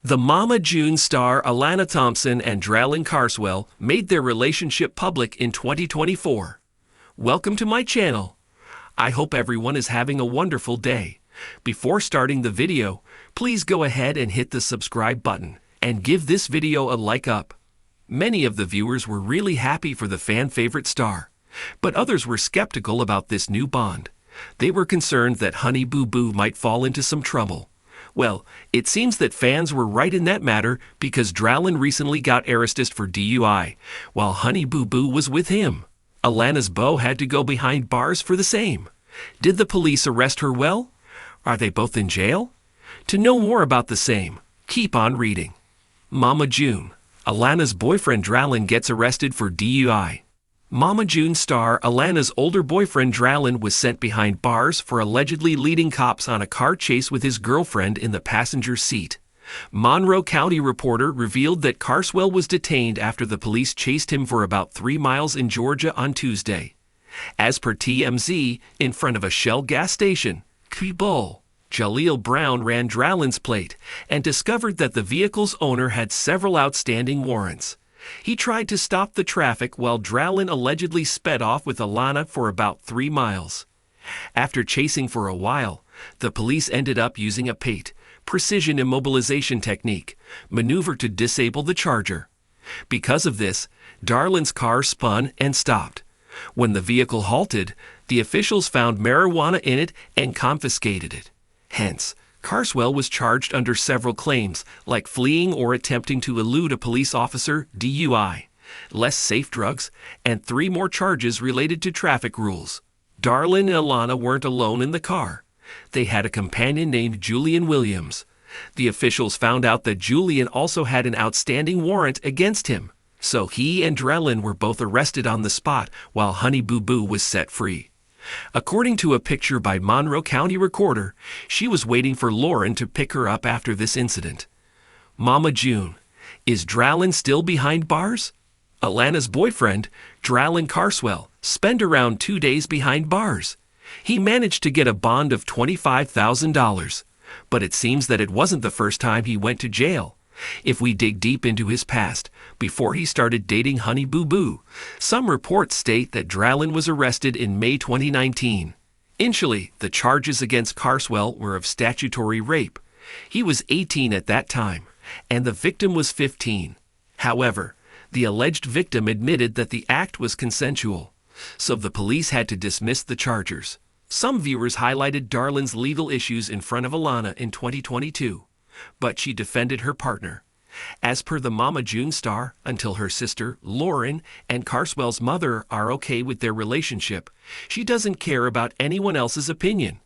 The Mama June star Alana Thompson and Dralin Carswell made their relationship public in 2024. Welcome to my channel. I hope everyone is having a wonderful day. Before starting the video, please go ahead and hit the subscribe button and give this video a like up. Many of the viewers were really happy for the fan favorite star, but others were skeptical about this new bond. They were concerned that Honey Boo Boo might fall into some trouble. Well, it seems that fans were right in that matter because Dralin recently got arrested for DUI, while Honey Boo Boo was with him. Alana's beau had to go behind bars for the same. Did the police arrest her well? Are they both in jail? To know more about the same, keep on reading. Mama June. Alana's boyfriend Dralin gets arrested for DUI. Mama June star Alana's older boyfriend Dralin was sent behind bars for allegedly leading cops on a car chase with his girlfriend in the passenger seat. Monroe County reporter revealed that Carswell was detained after the police chased him for about 3 miles in Georgia on Tuesday. As per TMZ, in front of a Shell gas station, Kibble, Jaleel Brown ran Dralin's plate and discovered that the vehicle's owner had several outstanding warrants. He tried to stop the traffic while Dralin allegedly sped off with Alana for about 3 miles. After chasing for a while, the police ended up using a PATE, precision immobilization technique, maneuver to disable the charger. Because of this, Dralin's car spun and stopped. When the vehicle halted, the officials found marijuana in it and confiscated it. Hence, Carswell was charged under several claims, like fleeing or attempting to elude a police officer, DUI, less safe drugs, and 3 more charges related to traffic rules. Dralin and Alana weren't alone in the car. They had a companion named Julian Williams. The officials found out that Julian also had an outstanding warrant against him, so he and Dralin were both arrested on the spot while Honey Boo Boo was set free. According to a picture by Monroe County recorder, she was waiting for Lauren to pick her up after this incident. Mama June. Is Dralin still behind bars? Alana's boyfriend, Dralin Carswell, spent around 2 days behind bars. He managed to get a bond of $25,000, but it seems that it wasn't the first time he went to jail. If we dig deep into his past, before he started dating Honey Boo Boo, some reports state that Dralin was arrested in May 2019. Initially, the charges against Carswell were of statutory rape. He was 18 at that time, and the victim was 15. However, the alleged victim admitted that the act was consensual, so the police had to dismiss the charges. Some viewers highlighted Dralin's legal issues in front of Alana in 2022. But she defended her partner. As per the Mama June star, until her sister, Lauren, and Carswell's mother are okay with their relationship, she doesn't care about anyone else's opinion.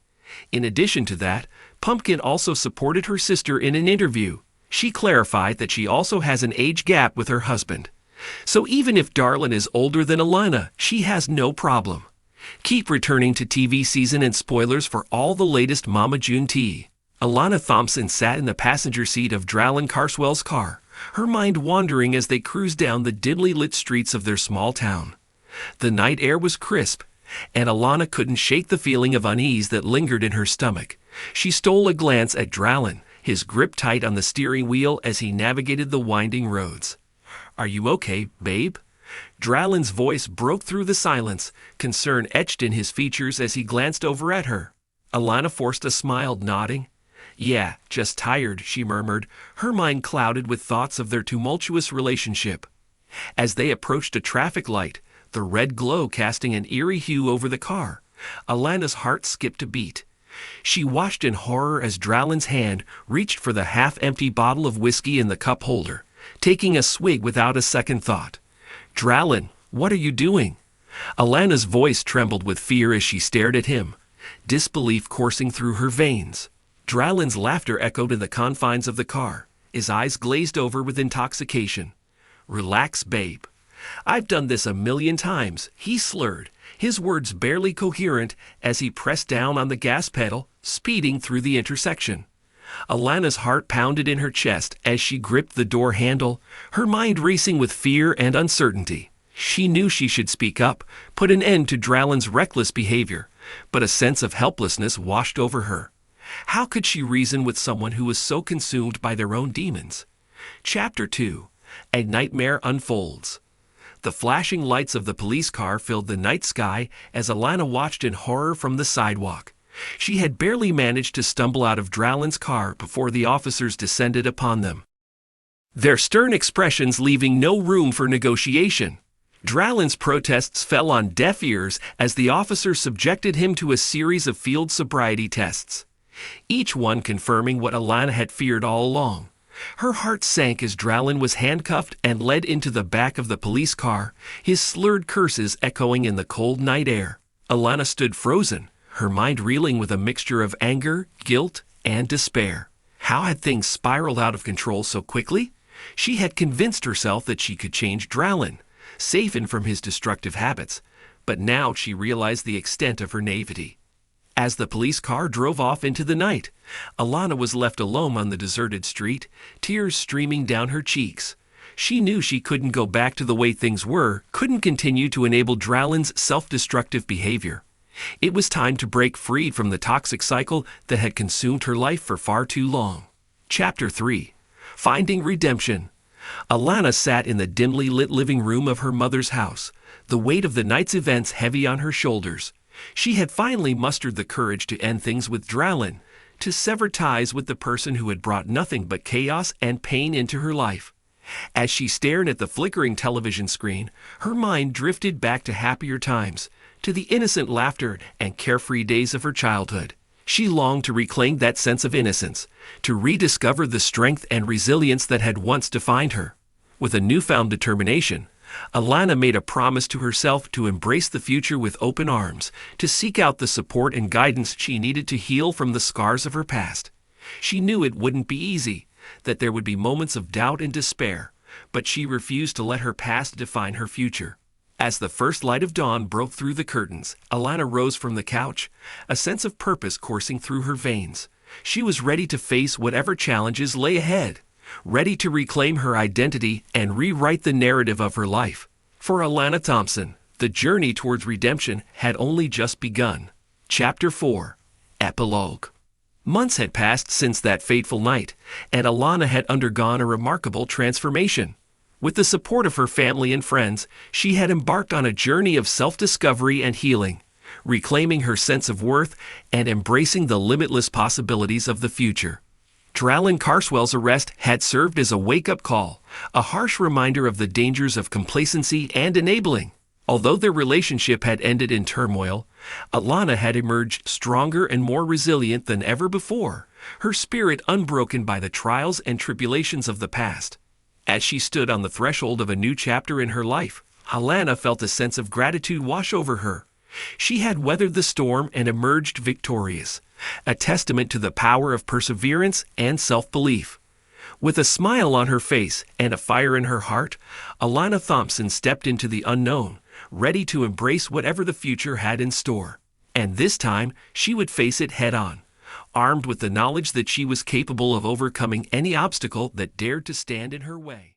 In addition to that, Pumpkin also supported her sister in an interview. She clarified that she also has an age gap with her husband. So even if Dralin is older than Alana, she has no problem. Keep returning to TV season and spoilers for all the latest Mama June tea. Alana Thompson sat in the passenger seat of Dralin Carswell's car, her mind wandering as they cruised down the dimly lit streets of their small town. The night air was crisp, and Alana couldn't shake the feeling of unease that lingered in her stomach. She stole a glance at Dralin, his grip tight on the steering wheel as he navigated the winding roads. "Are you okay, babe?" Dralin's voice broke through the silence, concern etched in his features as he glanced over at her. Alana forced a smile, nodding. "Yeah, just tired," she murmured, her mind clouded with thoughts of their tumultuous relationship. As they approached a traffic light, the red glow casting an eerie hue over the car, Alana's heart skipped a beat. She watched in horror as Dralin's hand reached for the half-empty bottle of whiskey in the cup holder, taking a swig without a second thought. "Dralin, what are you doing?" Alana's voice trembled with fear as she stared at him, disbelief coursing through her veins. Dralin's laughter echoed in the confines of the car, his eyes glazed over with intoxication. "Relax, babe. I've done this a million times," he slurred, his words barely coherent as he pressed down on the gas pedal, speeding through the intersection. Alana's heart pounded in her chest as she gripped the door handle, her mind racing with fear and uncertainty. She knew she should speak up, put an end to Dralin's reckless behavior, but a sense of helplessness washed over her. How could she reason with someone who was so consumed by their own demons? Chapter 2. A Nightmare Unfolds. The flashing lights of the police car filled the night sky as Alana watched in horror from the sidewalk. She had barely managed to stumble out of Dralin's car before the officers descended upon them, their stern expressions leaving no room for negotiation. Dralin's protests fell on deaf ears as the officers subjected him to a series of field sobriety tests, each one confirming what Alana had feared all along. Her heart sank as Dralin was handcuffed and led into the back of the police car, his slurred curses echoing in the cold night air. Alana stood frozen, her mind reeling with a mixture of anger, guilt, and despair. How had things spiraled out of control so quickly? She had convinced herself that she could change Dralin, save him from his destructive habits, but now she realized the extent of her naivety. As the police car drove off into the night, Alana was left alone on the deserted street, tears streaming down her cheeks. She knew she couldn't go back to the way things were, couldn't continue to enable Dralin's self-destructive behavior. It was time to break free from the toxic cycle that had consumed her life for far too long. Chapter 3. Finding Redemption. Alana sat in the dimly lit living room of her mother's house, the weight of the night's events heavy on her shoulders. She had finally mustered the courage to end things with Dralin, to sever ties with the person who had brought nothing but chaos and pain into her life. As she stared at the flickering television screen, her mind drifted back to happier times, to the innocent laughter and carefree days of her childhood. She longed to reclaim that sense of innocence, to rediscover the strength and resilience that had once defined her. With a newfound determination, Alana made a promise to herself to embrace the future with open arms, to seek out the support and guidance she needed to heal from the scars of her past. She knew it wouldn't be easy, that there would be moments of doubt and despair, but she refused to let her past define her future. As the first light of dawn broke through the curtains, Alana rose from the couch, a sense of purpose coursing through her veins. She was ready to face whatever challenges lay ahead, ready to reclaim her identity and rewrite the narrative of her life. For Alana Thompson, the journey towards redemption had only just begun. Chapter 4. Epilogue. Months had passed since that fateful night, and Alana had undergone a remarkable transformation. With the support of her family and friends, she had embarked on a journey of self-discovery and healing, reclaiming her sense of worth and embracing the limitless possibilities of the future. Dralin Carswell's arrest had served as a wake-up call, a harsh reminder of the dangers of complacency and enabling. Although their relationship had ended in turmoil, Alana had emerged stronger and more resilient than ever before, her spirit unbroken by the trials and tribulations of the past. As she stood on the threshold of a new chapter in her life, Alana felt a sense of gratitude wash over her. She had weathered the storm and emerged victorious, a testament to the power of perseverance and self-belief. With a smile on her face and a fire in her heart, Alana Thompson stepped into the unknown, ready to embrace whatever the future had in store. And this time, she would face it head-on, armed with the knowledge that she was capable of overcoming any obstacle that dared to stand in her way.